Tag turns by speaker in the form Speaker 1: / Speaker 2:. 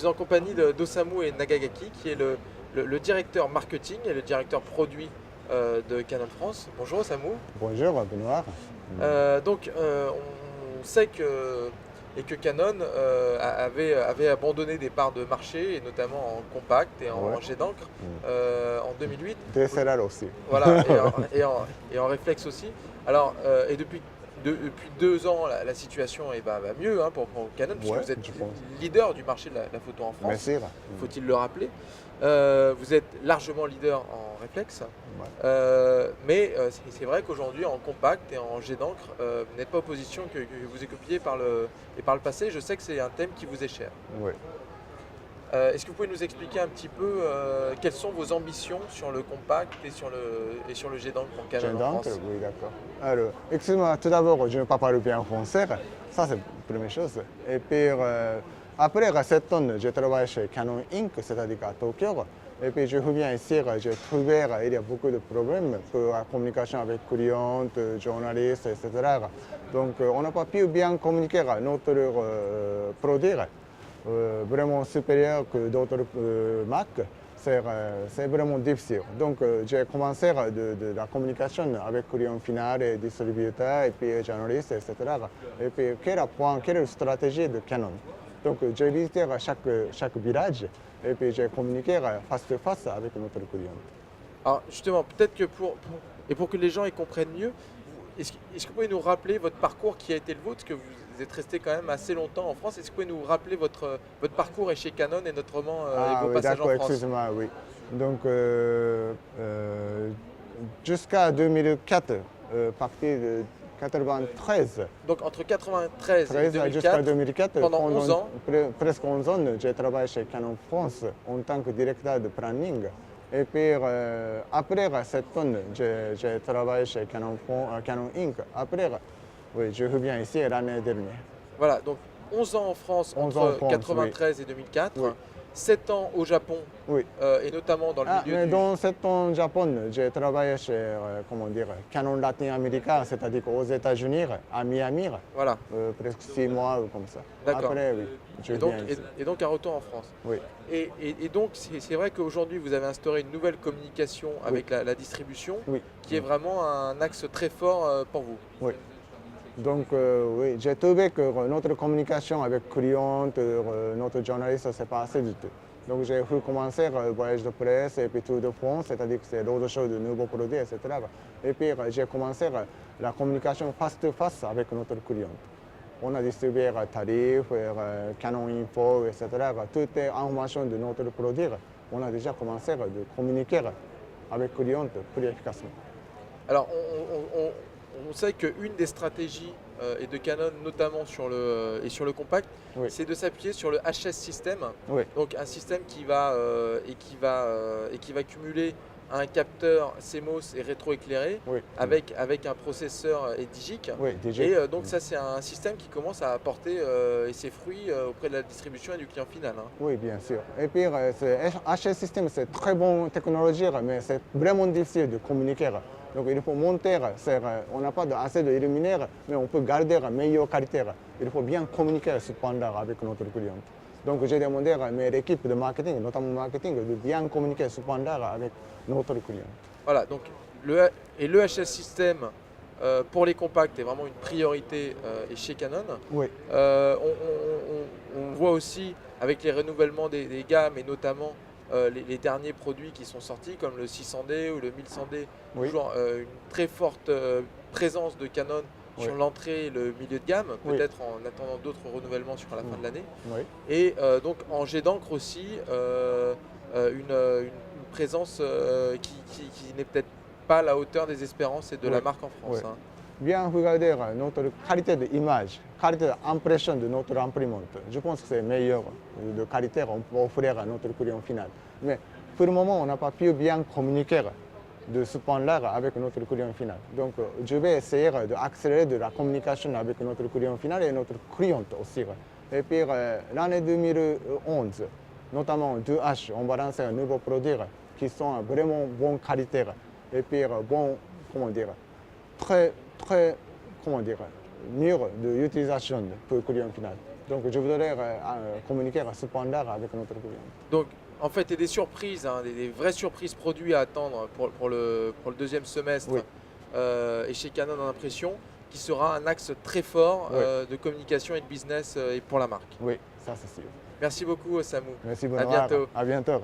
Speaker 1: suis en compagnie d'Osamu Nagagaki, qui est le directeur marketing et le directeur produit de Canon France. Bonjour Osamu.
Speaker 2: Bonjour Benoît.
Speaker 1: On sait que Canon avait abandonné des parts de marché, et notamment en compact et en jet d'encre en 2008.
Speaker 2: DSLR aussi.
Speaker 1: Voilà, et en réflexe aussi. Alors, et depuis 2 ans, la situation va mieux pour Canon, puisque vous êtes leader du marché de la photo en France.
Speaker 2: Merci.
Speaker 1: Faut-il le rappeler. Vous êtes largement leader en réflexe. Mais c'est vrai qu'aujourd'hui, en compact et en jet d'encre, vous n'êtes pas en position que vous occupiez par le passé. Je sais que c'est un thème qui vous est cher.
Speaker 2: Oui.
Speaker 1: Est-ce que vous pouvez nous expliquer un petit peu quelles sont vos ambitions sur le compact et sur le jet d'encre pour Canon en France?
Speaker 2: Oui, d'accord. Alors, excuse-moi, tout d'abord, je ne parle pas bien français. Ça, c'est la première chose. Et puis, après 7 ans, je travaille chez Canon Inc., c'est-à-dire à Tokyo. Et puis, je reviens ici, j'ai trouvé qu'il y a beaucoup de problèmes pour la communication avec clients, journalistes, etc. Donc, on n'a pas pu bien communiquer notre produit. Vraiment supérieur que d'autres marques, c'est vraiment difficile. Donc j'ai commencé de la communication avec client final et distributeur et puis journalistes, etc. Et puis quelle est la stratégie de Canon. Donc j'ai visité chaque village et puis j'ai communiqué face à face avec notre client.
Speaker 1: Alors justement, peut-être que pour que les gens y comprennent mieux, est-ce que vous pouvez nous rappeler votre parcours qui a été le vôtre, que vous êtes resté quand même assez longtemps en France. Est-ce que vous pouvez nous rappeler votre parcours chez Canon et notamment vos passages en France?
Speaker 2: Excusez-moi, oui. Donc, jusqu'à 2004, parti de 93.
Speaker 1: Donc, entre 93 et 2004,
Speaker 2: jusqu'à 2004,
Speaker 1: pendant 11 ans,
Speaker 2: presque 11 ans, j'ai travaillé chez Canon France en tant que directeur de planning. Et puis, après 7 ans, j'ai travaillé chez Canon Inc. Après, oui, je reviens ici l'année dernière.
Speaker 1: Voilà, donc 11 ans en France entre 93 et 2004, 7 ans au Japon, et notamment dans le milieu
Speaker 2: Dans 7 ans au Japon, j'ai travaillé chez Canon Latin America, c'est-à-dire aux États-Unis, à Miami, presque 6 mois ou comme ça.
Speaker 1: D'accord.
Speaker 2: Après, oui, je viens ici.
Speaker 1: Et donc un retour en France.
Speaker 2: Oui.
Speaker 1: Et donc c'est vrai qu'aujourd'hui vous avez instauré une nouvelle communication avec la distribution, qui est vraiment un axe très fort pour vous.
Speaker 2: Oui. Donc oui, j'ai trouvé que notre communication avec clients, notre journaliste, c'est pas assez du tout. Donc j'ai recommencé le voyage de presse et puis Tour de France, c'est-à-dire que c'est l'autre chose de nouveaux produits, etc. Et puis j'ai commencé la communication face-to-face avec notre client. On a distribué tarifs, Canon Info, etc. Toutes les informations de notre produit, on a déjà commencé de communiquer avec le client plus efficacement.
Speaker 1: Alors on sait qu'une des stratégies et de Canon, notamment sur le compact, c'est de s'appuyer sur le HS system. Donc un système qui va cumuler un capteur CMOS et rétroéclairé avec un processeur et DIGIC. Et donc ça, c'est un système qui commence à apporter ses fruits auprès de la distribution et du client final.
Speaker 2: Oui, bien sûr. Et puis HS system, c'est très bonne technologie, mais c'est vraiment difficile de communiquer. Donc il faut monter, on n'a pas assez de luminaire, mais on peut garder la meilleure qualité. Il faut bien communiquer ce point-là avec notre client. Donc j'ai demandé à mes équipes de marketing, notamment marketing, de bien communiquer ce point-là avec notre client.
Speaker 1: Voilà, donc le HS system pour les compacts est vraiment une priorité et chez Canon. On voit aussi avec les renouvellements des gammes et notamment les derniers produits qui sont sortis comme le 600D ou le 1100D, toujours une très forte présence de Canon sur l'entrée et le milieu de gamme, peut-être en attendant d'autres renouvellements sur la fin de l'année. Et donc en jet d'encre aussi, une présence qui n'est peut-être pas à la hauteur des espérances et de la marque en France.
Speaker 2: Bien regarder notre qualité d'image, qualité d'impression de notre imprimante. Je pense que c'est meilleur de qualité qu'on peut offrir à notre client final. Mais pour le moment, on n'a pas pu bien communiquer de ce point-là avec notre client final. Donc je vais essayer d'accélérer de la communication avec notre client final et notre client aussi. Et puis l'année 2011, notamment 2H, on va lancer un nouveau produit qui sont vraiment bonne qualité et puis bon, très mieux d'utilisation pour le client final. Donc je voudrais communiquer à ce point-là avec notre client.
Speaker 1: Donc, en fait, il y a des surprises, hein, des vraies surprises produits à attendre pour le deuxième semestre
Speaker 2: Oui.
Speaker 1: Et chez Canon en impression, qui sera un axe très fort de communication et de business et pour la marque.
Speaker 2: Oui, ça c'est sûr.
Speaker 1: Merci beaucoup, Osamu.
Speaker 2: Merci
Speaker 1: À
Speaker 2: Benoît.
Speaker 1: bientôt.
Speaker 2: À bientôt.